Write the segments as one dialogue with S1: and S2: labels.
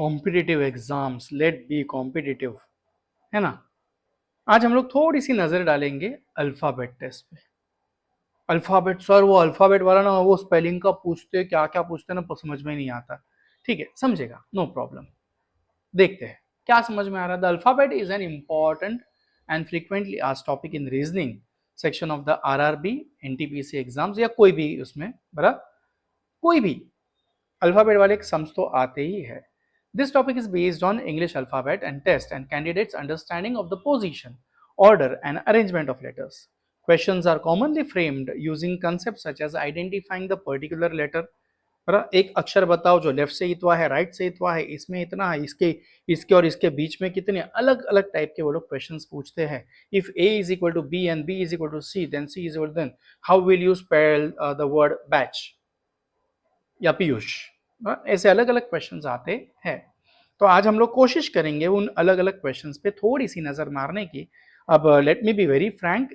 S1: Competitive exams, let be competitive, है ना। आज हम लोग थोड़ी सी नजर डालेंगे अल्फाबेट टेस्ट पे। अल्फाबेट सर, वो अल्फाबेट वाला ना, वो स्पेलिंग का पूछते क्या क्या पूछते ना, समझ में नहीं आता। ठीक है, समझेगा, नो प्रॉब्लम। देखते हैं क्या समझ में आ रहा है। The alphabet is an important and frequently asked topic in reasoning section of the RRB NTPC exams, या कोई भी उसमें, बराबर, कोई भी अल्फाबेट वाले सम्स तो आते ही है। This topic is based on English alphabet and test and candidates' understanding of the position, order and arrangement of letters. Questions are commonly framed using concepts such as identifying the particular letter. एक अक्षर बताओ जो left से इतवा है, right से इतवा है, इसमें इतना है, इसके इसके और इसके बीच में कितने, अलग अलग टाइप के वो लोग क्वेश्चंस पूछते हैं। If A is equal to B and B is equal to C, then C is equal then how will you spell the word batch या पीयूष। ऐसे अलग अलग क्वेश्चंस आते हैं। तो आज हम लोग कोशिश करेंगे उन अलग अलग क्वेश्चंस पे थोड़ी सी नजर मारने की। अब let me be very Frank,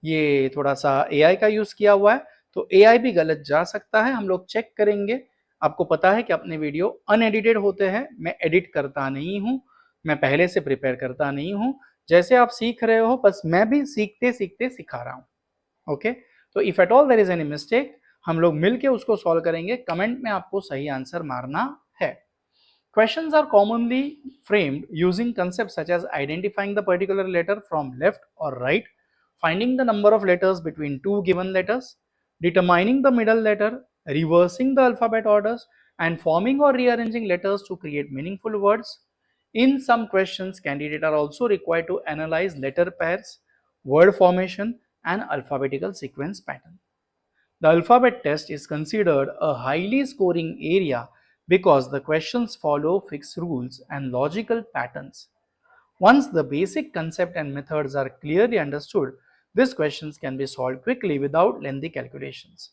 S1: ये थोड़ा सा एआई का यूज किया हुआ है, तो एआई भी गलत जा सकता है, हम लोग चेक करेंगे। आपको पता है कि अपने वीडियो अनएडिटेड होते हैं, मैं एडिट करता नहीं हूं, मैं पहले से प्रिपेयर करता नहीं हूं। जैसे आप सीख रहे हो, बस मैं भी सीखते सीखते सिखा रहा हूं। ओके, तो if at all there is any mistake, हम लोग मिलके उसको सॉल्व करेंगे। कमेंट में आपको सही आंसर मारना है। Questions are commonly framed using concepts such as identifying the particular letter from left or right, finding the number of letters between two given letters, determining the middle letter, reversing the alphabet orders, and forming or rearranging letters to create meaningful words. In some questions, candidates are also required to analyze letter pairs, word formation, and alphabetical sequence pattern. The alphabet test is considered a highly scoring area because the questions follow fixed rules and logical patterns. Once the basic concept and methods are clearly understood, these questions can be solved quickly without lengthy calculations.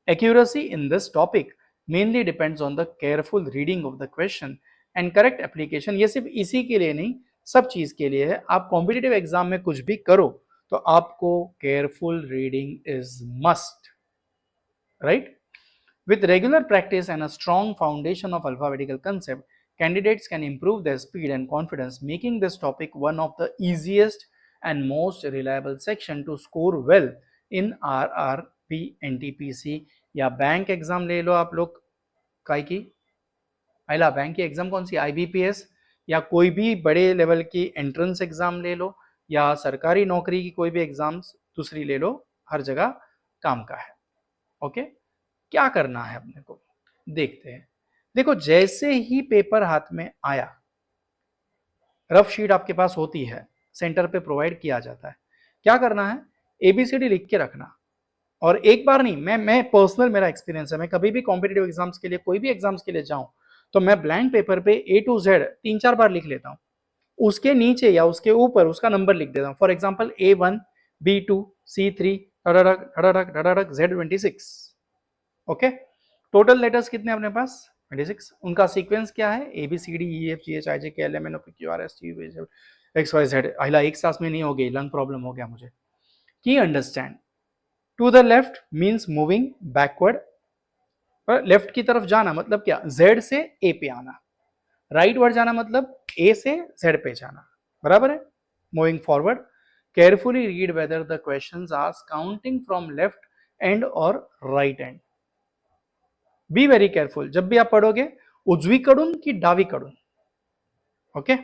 S1: Accuracy in this topic mainly depends on the careful reading of the question and correct application. ये सिर्फ इसी के लिए नहीं, सब चीज के लिए है। आप कॉम्पिटिटिव एग्जाम में कुछ भी करो तो आपको careful reading is must, right? With regular practice and a strong foundation of alphabetical concept, candidates can improve their speed and confidence, making this topic one of the easiest and most reliable section to score well in RRB, NTPC या bank exam ले लो आप लोग। काय की पहला bank की exam कौन सी, IBPS, या कोई भी बड़े लेवल की एंट्रेंस एग्जाम ले लो, या सरकारी नौकरी की कोई भी एग्जाम्स दूसरी ले लो, हर जगह काम का है। ओके, क्या करना है अपने को, देखते हैं। देखो, जैसे ही पेपर हाथ में आया, रफ शीट आपके पास होती है, सेंटर पे प्रोवाइड किया जाता है, क्या करना है, ABCD लिख के रखना। और एक बार नहीं, मैं पर्सनल, मेरा एक्सपीरियंस है, मैं कभी भी कॉम्पिटिटिव एग्जाम्स के लिए, कोई भी एग्जाम्स के लिए जाऊं तो मैं ब्लैंक पेपर पे A to Z 3-4 बार लिख लेता हूं, उसके नीचे या उसके ऊपर उसका नंबर लिख देता हूं। For example A1, B2, C3 Z26। Okay, total letters कितने अपने पास, 26। उनका सीक्वेंस क्या है, ABCDEFGHIJKLMNOPQRST XYZ। अहिला एक सांस में नहीं हो गई, लंग प्रॉब्लम हो गया मुझे। की understand, to the left means moving backward, left की तरफ जाना मतलब क्या, Z से A पे आना। राइट वर्ड जाना मतलब A से Z पे जाना, बराबर है। Moving forward, carefully read whether the questions ask counting from left end और right end. Be very careful, जब भी आप पढ़ोगे उजवीकडून की डावीकडून। ओके,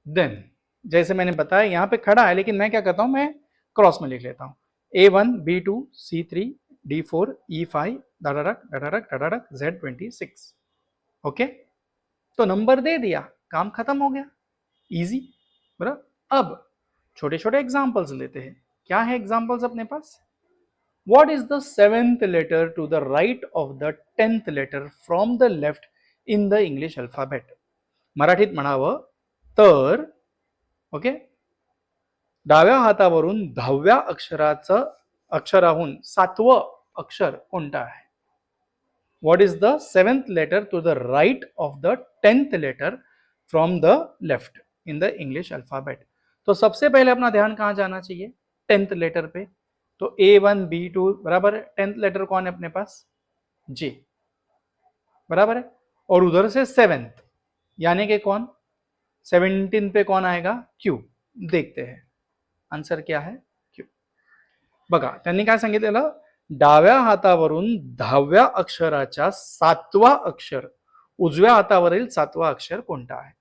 S1: देन जैसे मैंने बताया यहां पे खड़ा है, लेकिन मैं क्या करता हूं, मैं क्रॉस में लिख लेता हूं, A1, B2, C3, D4, E5 डडडक Z26। Okay, तो नंबर दे दिया, काम खत्म हो गया, इजी, बराबर। अब छोटे छोटे एग्जांपल्स लेते हैं। क्या है एग्जांपल्स अपने पास, What is the 7th letter to the right of the 10th letter from the left in the English alphabet? मराठीत म्हणावं तर, ओके, डाव्या हातावरून 10व्या अक्षराहून 7वं अक्षर कोणतं आहे? What is the 7th letter to the right of the 10th letter from the left in the English alphabet? तो सबसे पहले अपना ध्यान कहां जाना चाहिए, 10th लेटर पे। तो A1, B2 बराबर है, 10th लेटर कौन है अपने पास, J, बराबर है। और उधर से 7th, यानी कि कौन 17 पे कौन आएगा, क्यू. देखते हैं आन्सर क्या आहे, क्यू. बघा त्यांनी काय सांगितलेलं, डाव्या हातावरून 10व्या अक्षराच्या 7वा अक्षर उजव्या हातावरील 7वा अक्षर कोणता आहे.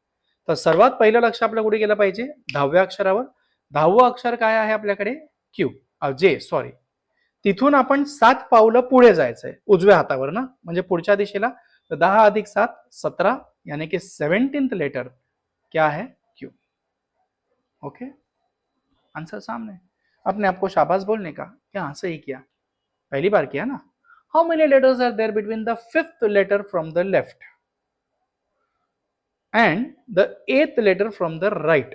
S1: तर सर्वात पहिलं लक्ष आपलं कुठे गेलं पाहिजे, 10व्या अक्षरावर. 10वं अक्षर काय आहे आपल्याकडे, क्यू, जे सॉरी. तिथून आपण 7 पावलं पुढे जायचंय उजव्या हातावर ना, म्हणजे पुढच्या दिशेला. तर 10 अधिक 7 17, यानी कि 17th लेटर क्या है, क्यू. ओके, आंसर सामने. अपने आपको शाबाश बोलने का, क्या हाँ सही किया, पहली बार किया ना. How many letters are there between the 5th letter from the left and the 8th letter from the right.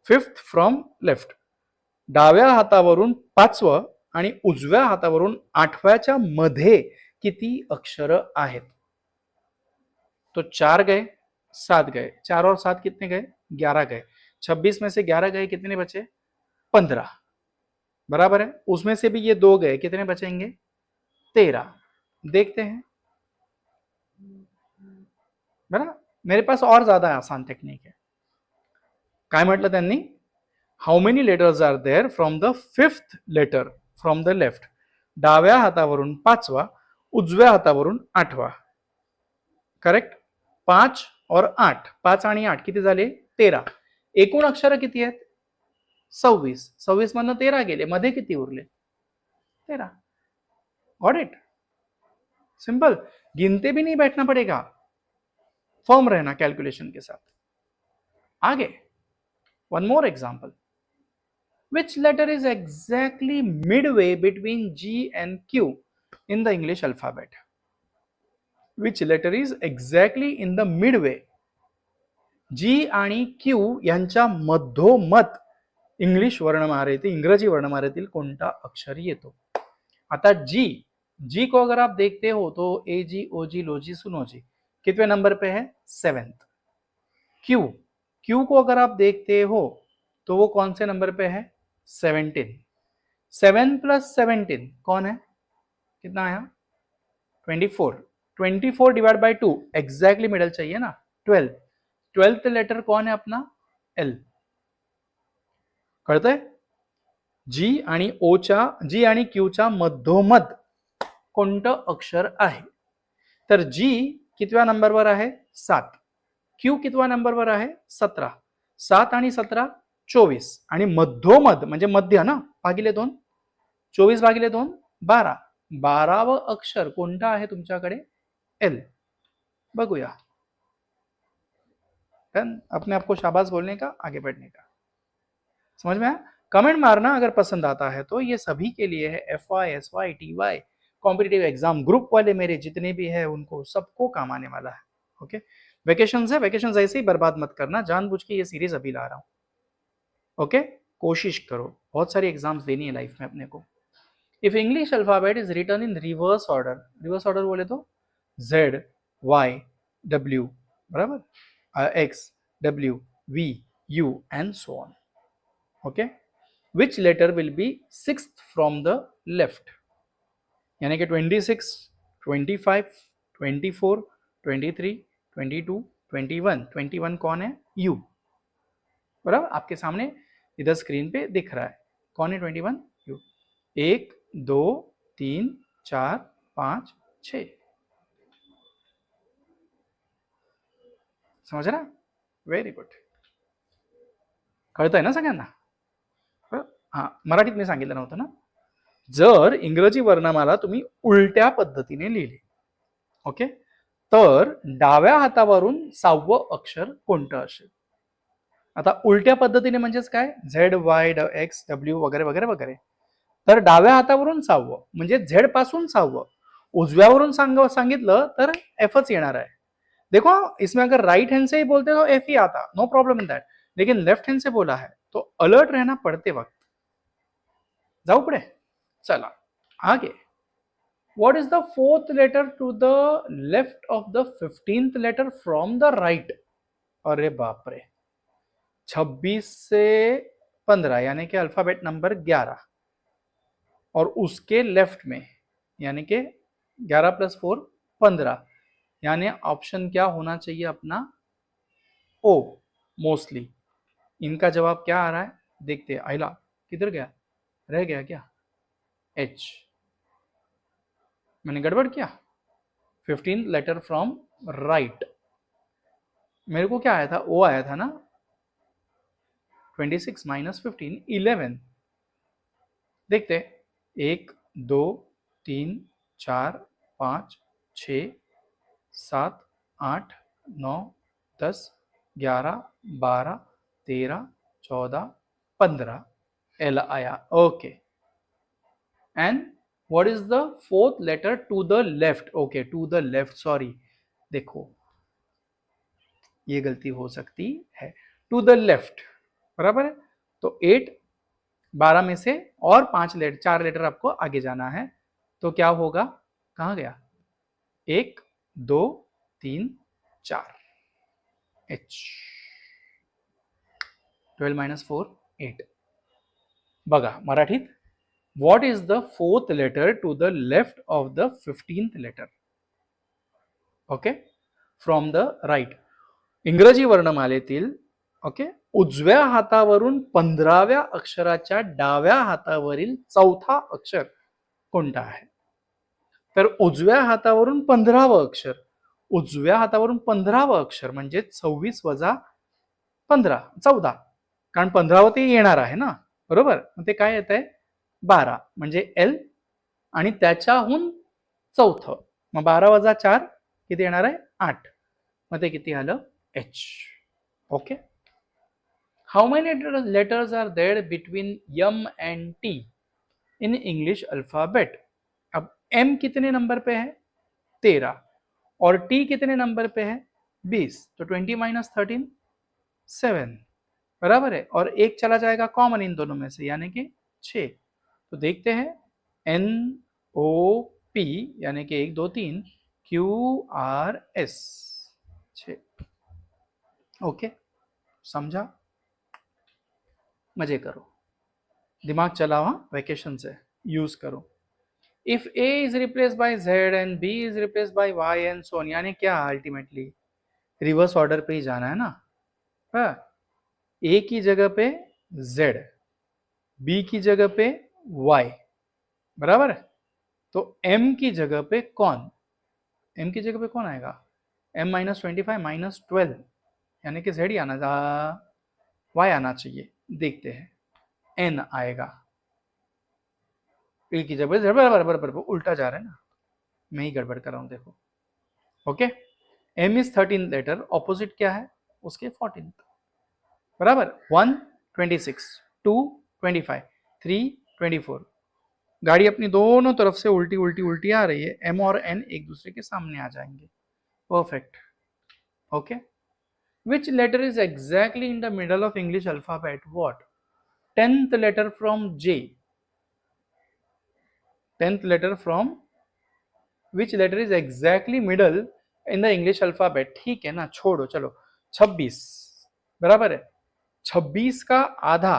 S1: 5th from left. डाव्या हातावरून 5वं आणि उजव्या हातावरून 8व्याच्या मध्ये किती अक्षर आहेत. तो 4 गए, 7 गए, 4 और 7 कितने गए, 11 गए. 26 में से 11 गए, कितने बचे, 15. बराबर है. उसमें से भी ये 2 गए, कितने बचेंगे, 13. देखते हैं. बराबर. मेरे पास और ज्यादा आसान टेक्निक है. काय म्हटलं त्यांनी, how many letters are there from the 5th letter from the left. डाव्या हातावरून 5वा, उजव्या हातावरून 8वा. करेक्ट. 5 और 8, 5 आणि 8 किती झाले, 13. एकूण अक्षर किती आहेत, 26. 26 मधनं 13 गेले, मध्ये किती उरले, 13. Got it. सिंपल. गिनते भी नहीं बैठना पड़ेगा, फर्म रहना कैलकुलेशन के साथ. आगे one more example. Which letter is exactly midway between G and Q in the English alphabet? Which letter is exactly in the midway? G आणि Q यांच्या मधोमध इंग्लिश वर्णमालेतील, इंग्रजी वर्णमालेतील कोणता अक्षर येतो. आता जी को अगर आप देखते हो तो ए जी ओ जी लो जी सुनो जी कितने नंबर पे है, 7th. क्यू को अगर आप देखते हो तो वो कौन से नंबर पे है, 17. 7 + 17 कौन है, कितना आया, 24. 24 डिवाइड बाय 2, एग्जैक्टली मिडल चाहिए ना, 12. 12th लेटर कौन है अपना, एल. कळतंय. जी आणि क्यूच्या मधोमध कोणतं अक्षर आहे. तर जी कितव्या नंबरवर आहे, 7. क्यू कितव्या नंबरवर आहे, 17. 7 आणि 17 24, आणि मधोमध म्हणजे मध्य ना, भागिले 2, 24 भागिले 2 12. 12वं अक्षर कोणतं आहे तुमच्याकडे, एल. बघूया. अपने आपको शाबाश बोलने का, आगे बढ़ने का. समझ में आया. कमेंट मारना अगर पसंद आता है तो. ये सभी के लिए है, FY SY TY competitive exam group वाले मेरे जितने भी है उनको सबको काम आने वाला है. ओके. वेकेशन है, वेकेशन ऐसे ही बर्बाद मत करना, जानबूझ के ये सीरीज अभी ला रहा हूं. ओके. कोशिश करो, बहुत सारी एग्जाम्स देनी है लाइफ में अपने को. If English alphabet is return in reverse order बोले तो Z Y W, बराबर, X W V U and so on. Okay. Which letter will be 6th from the left? यानी कि 26, 25, 24, 23, 22, 21. 21 कौन है, U. बराबर, आपके सामने इधर स्क्रीन पे दिख रहा है. कौन है 21, U. 1 2 3 4 5 6. समझ रहा, व्हेरी गुड. कळतंय ना सगळ्यांना. हा, मराठीत मी सांगितलं नव्हतं ना. जर इंग्रजी वर्णमाला तुम्ही उलट्या पद्धतीने लिहिली, ओके, तर डाव्या हातावरून 6वं अक्षर कोणतं असेल. आता उलट्या पद्धतीने म्हणजेच काय, Z Y X W वगैरे वगैरे वगैरे. तर डाव्या हातावरून 6वं म्हणजे Z पासून 6वं. उजव्यावरून सांगितलं तर Fच येणार आहे. देखो इसमें अगर राइट हैंड से ही बोलते तो F ही आता, नो प्रॉब्लम इन दैट. लेकिन लेफ्ट हैंड से बोला है तो अलर्ट रहना पड़ते वक्त. जाऊ पुढे. चला आगे. What is the 4th letter to the left of the 15th letter from the right. अरे बाप रे. 26 से 15 यानी कि अल्फाबेट नंबर 11, और उसके लेफ्ट में यानी कि 11 + 4 15. यानी ऑप्शन क्या होना चाहिए अपना, ओ मोस्टली। इनका जवाब क्या आ रहा है देखते हैं। आइला किधर गया, रह गया क्या, एच। मैंने गड़बड़ किया, 15 लेटर फ्रॉम राइट। मेरे को क्या आया था, ओ आया था ना, 26 माइनस 15 11। देखते, 1 2 3 4 5 6 7 8 9 10 11 12 13 14 15 एल आया। Okay, and what is the fourth letter to the left, okay to the left, sorry देखो ये गलती हो सकती है, टू द लेफ्ट बराबर है। तो 8 12 में से और 5 लेटर 4 लेटर आपको आगे जाना है, तो क्या होगा, कहाँ गया, 1 2 3 4 एच, 12 माइनस 4 8। बघा मराठीत, what is the fourth letter to the left of the 15th letter, okay from the right. इंग्रजी वर्णमालेतील ओके उजव्या हातावरून 15व्या अक्षराच्या डाव्या हातावरील चौथा अक्षर कोणता आहे, तर उजव्या हातावरून 15वं अक्षर, उजव्या हातावरून 15वं अक्षर म्हणजे 26 वजा 15 14, कारण 15वं ते येणार आहे ना, बरोबर, मग ते काय येत आहे 12 म्हणजे एल, आणि त्याच्याहून चौथं, मग 12 वजा 4 किती येणार आहे 8, मग ते किती आलं H. Okay, how many letters are there between M and T in English alphabet. अब एम कितने नंबर पे है 13, और टी कितने नंबर पे है 20, तो 20 माइनस 13 7 बराबर है, और एक चला जाएगा कॉमन इन दोनों में से यानी कि 6। तो देखते हैं एन ओ पी यानी कि 1 2 3 क्यू आर एस 6। ओके, समझा, मजे करो, दिमाग चलाओ, वेकेशन से यूज करो। If A is replace by Z and B is replace by Y and so on, यानी क्या अल्टीमेटली रिवर्स ऑर्डर पे ही जाना है ना। हाँ, ए की जगह पे जेड, बी की जगह पे वाई, बराबर है, तो एम की जगह पे कौन, एम की जगह पे कौन आएगा, एम माइनस 25 माइनस 12 यानी कि जेड ही आना, वाई आना चाहिए। देखते हैं एन आएगा, ए की जगह जेड, बराबर बराबर उल्टा जा रहा है ना, मैं ही गड़बड़ कर रहा हूं देखो। Okay, M is 13 letter, opposite क्या है उसके 14, बराबर 1 26 2 25 3 24, गाड़ी अपनी दोनों तरफ से उल्टी उल्टी उल्टी आ रही है, एम और एन एक दूसरे के सामने आ जाएंगे, perfect. Okay, which letter is exactly in the middle of English alphabet, what, 10th letter from J, 10th letter from which letter is exactly middle in the English alphabet, ठीक है ना, छोड़ो चलो 26 बराबर है, 26 का आधा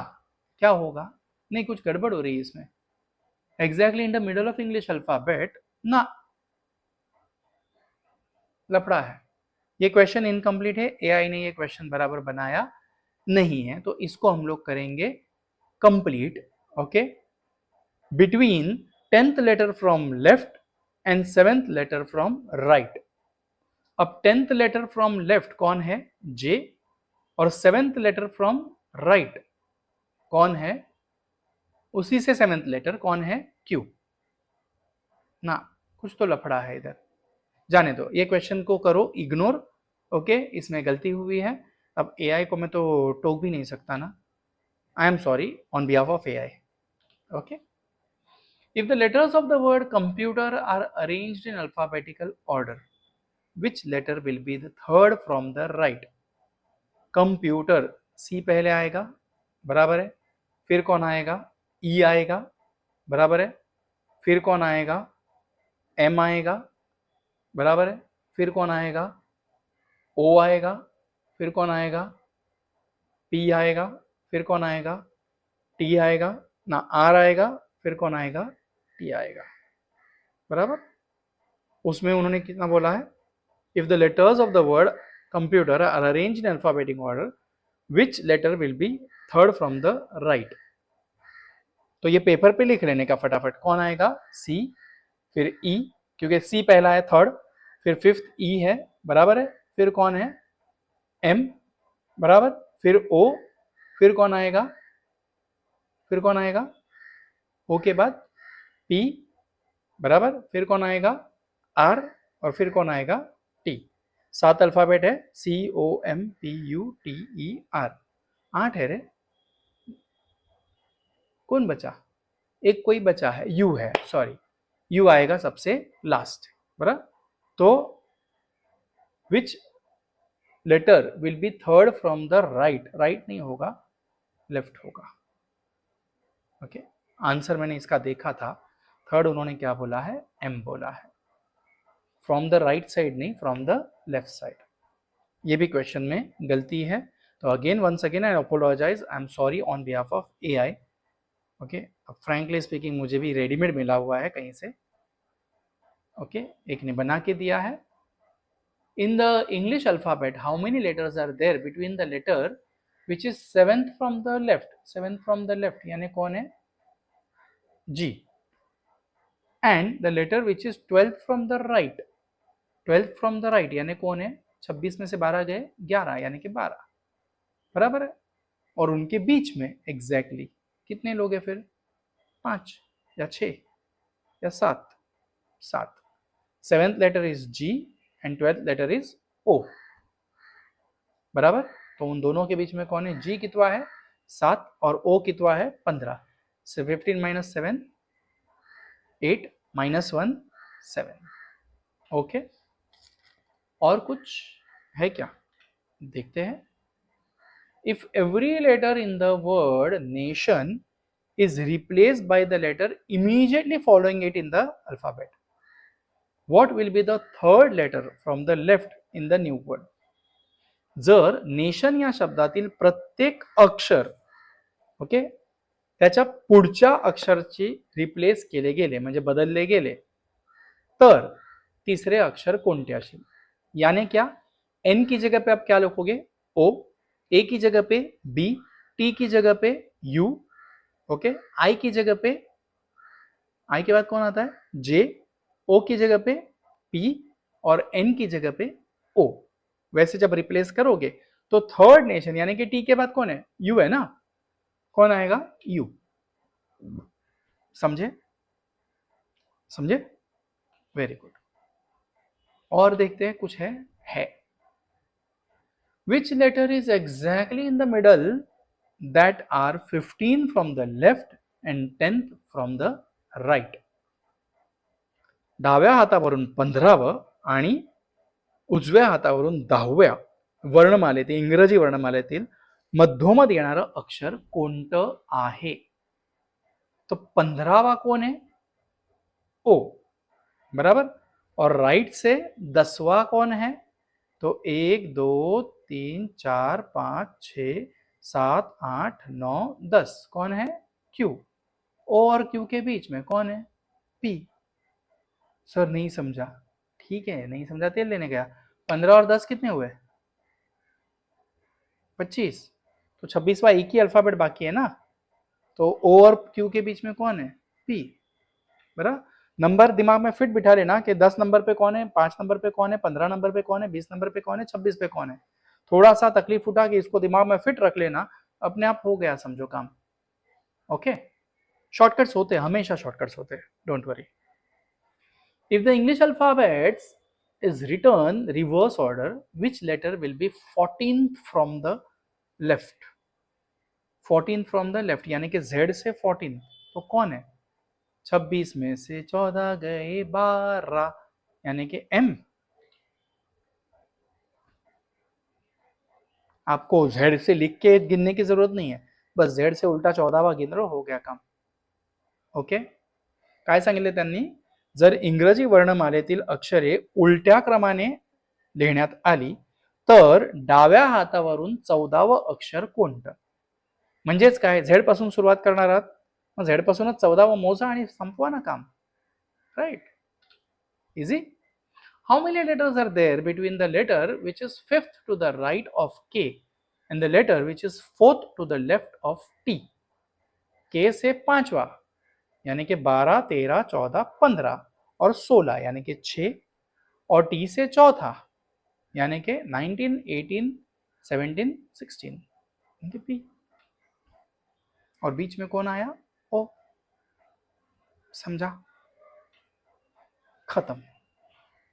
S1: क्या होगा, नहीं कुछ गड़बड़ हो रही है इसमें, exactly in the middle of English alphabet ना, लफड़ा है, ये क्वेश्चन इनकम्प्लीट है, एआई ने ये क्वेश्चन बराबर बनाया नहीं है, तो इसको हम लोग करेंगे complete. Okay, between 10th letter from left and 7th letter from right. अब 10th लेटर फ्रॉम लेफ्ट कौन है जे, और 7th लेटर फ्रॉम राइट कौन है, उसी से 7th लेटर कौन है क्यू ना, कुछ तो लफड़ा है इधर, जाने दो, ये क्वेश्चन को करो इग्नोर। ओके, इसमें गलती हुई है, अब एआई को मैं तो टोक भी नहीं सकता ना, I am sorry on behalf of AI. Okay, if the letters of the word computer are arranged in alphabetical order, which letter will be the third from the right, computer C पहले आएगा, बराबर है, फिर कौन आएगा ई आएगा, बराबर है, फिर कौन आएगा एम आएगा, बराबर है, फिर कौन आएगा ओ आएगा, फिर कौन आएगा पी आएगा, फिर कौन आएगा टी आएगा ना, आर आएगा, फिर कौन आएगा टी आएगा, बराबर। उसमें उन्होंने कितना बोला है If the letters of the word computer are arranged in alphabetic order, which letter will be third from the right? तो ये पेपर पे लिख लेने का फटाफट। कौन आएगा? सी, फिर ई, क्योंकि सी पहला है थर्ड, फिर फिफ्थ ई है, बराबर है, फिर कौन है? एम, बराबर, फिर ओ, फिर कौन आएगा? फिर कौन आएगा? ओ के बाद पी, बराबर, फिर कौन आएगा? आर, और फिर कौन आएगा? टी। 7 अल्फाबेट है, C O M P U T E R. 8 है रे, कौन बचा? एक कोई बचा है, यू है, सॉरी, यू आएगा सबसे लास्ट, बराबर। तो which letter will be third from the right? Right नहीं होगा, लेफ्ट होगा। ओके, आंसर मैंने इसका देखा था, थर्ड उन्होंने क्या बोला है? एम बोला है। फ्रॉम द राइट साइड नहीं, फ्रॉम द लेफ्ट साइड। ये भी क्वेश्चन में गलती है, तो again once again I apologize, I am sorry on behalf of AI. Okay, अब फ्रैंकली स्पीकिंग मुझे भी रेडीमेड मिला हुआ है कहीं से। ओके, एक ने बना के दिया है। In the English alphabet how many letters are there between the letter which is seventh from the left? Seventh from the left यानी कौन है? G. And the letter which is 12th from the right? 12th from the right यानी कौन है? 26 में से 12 गए 11 यानी कि 12, बराबर है। और उनके बीच में एग्जैक्टली कितने लोग हैं फिर? 5 या 6 या 7? 7। 7th letter is G and 12th letter is O, बराबर। तो उन दोनों के बीच में कौन है? जी कितवा है? 7, और ओ कितवा है? 15। से 15 माइनस 7, 8 माइनस 1 7। ओके, और कुछ है क्या? देखते हैं। If every letter in the word nation is replaced by the letter immediately following it in the alphabet, what will be the third letter from the left in the new word? जर nation या शब्दातील प्रत्येक अक्षर okay त्याच्या पुढच्या अक्षराची replace केले गेले म्हणजे बदलले गेले तर तीसरे अक्षर कोणते असेल? यानी क्या? एन की जगह पे आप क्या लिखोगे? ओ, ए की जगह पे बी, टी की जगह पे यू, ओके, आई की जगह पे, आई के बाद कौन आता है? जे, ओ की जगह पे पी, और एन की जगह पे ओ। वैसे जब रिप्लेस करोगे तो थर्ड नेशन यानी कि टी के बाद कौन है? यू है ना, कौन आएगा? यू। समझे? समझे? Very good. और देखते हैं कुछ है। Which letter is exactly in the middle that are 15 from the left and 10th from the right? डाव्या हातावरून 15वं आणि उजव्या हातावरून 10व्या वर्णमालेतील इंग्रजी वर्णमालेतील मध्योमध येणारं अक्षर कोणतं आहे? तो 15वां कौन है? ओ, बराबर। और राइट से 10वां कौन है? तो 1 2 3 4 5 6 7 8 9 10 कौन है? क्यू। ओ और क्यू के बीच में कौन है? पी। सर नहीं समझा, ठीक है, नहीं समझा तेल लेने गया। 15 और 10 कितने हुए? 25। तो 26वां एक ही अल्फाबेट बाकी है ना, तो ओ और क्यू के बीच में कौन है? पी, बराबर। नंबर दिमाग में फिट बिठा लेना कि 10 नंबर पे कौन है, 5 नंबर पे कौन है, 15 नंबर पे कौन है, 20 नंबर पे कौन है, 26 पे कौन है। थोड़ा सा तकलीफ उठा के इसको दिमाग में फिट रख लेना, अपने आप हो गया समझो काम। ओके, शॉर्टकट्स होते हैं, हमेशा शॉर्टकट्स होते हैं, don't worry. If the English alphabets is written reverse order, which letter will be 14th from the left? 14th from the left यानी कि Z से 14, तो कौन है? 26 में से 14 गए 12 यानी कि M। आपको Z से लिख के गिनने की जरूरत नहीं है, बस Z से उलटा 14वां गिन लो, हो गया काम। ओके, काय सांगितले त्यांनी? जर इंग्रजी वर्णमालेतील अक्षरे उलट्या क्रमाने लिहिण्यात आली तर डाव्या हातावरून 14वं अक्षर कोणतं? म्हणजेच काय? झेड पासून सुरुवात करणार आहात, मग झेड पासूनच 14वं मोजा आणि संपवा ना काम, right? Easy. how many letters are there between the letter which is fifth to the right of K and the letter which is fourth to the left of T? K से पांचवा यानी कि 12, 13, 14, 15 और 16 यानी कि 6 और T से चौथा यानी कि 19, 18, 17, 16 यानी कि P और बीच में कौन आया? O। समझा? खत्म।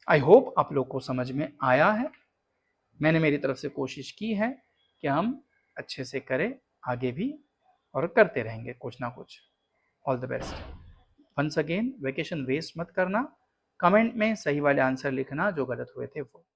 S1: आई होप आप लोग को समझ में आया है। मैंने मेरी तरफ से कोशिश की है कि हम अच्छे से करें आगे भी और करते रहेंगे कुछ ना कुछ। All the best. Once again vacation waste मत करना। कमेंट में सही वाले आंसर लिखना, जो गलत हुए थे वो।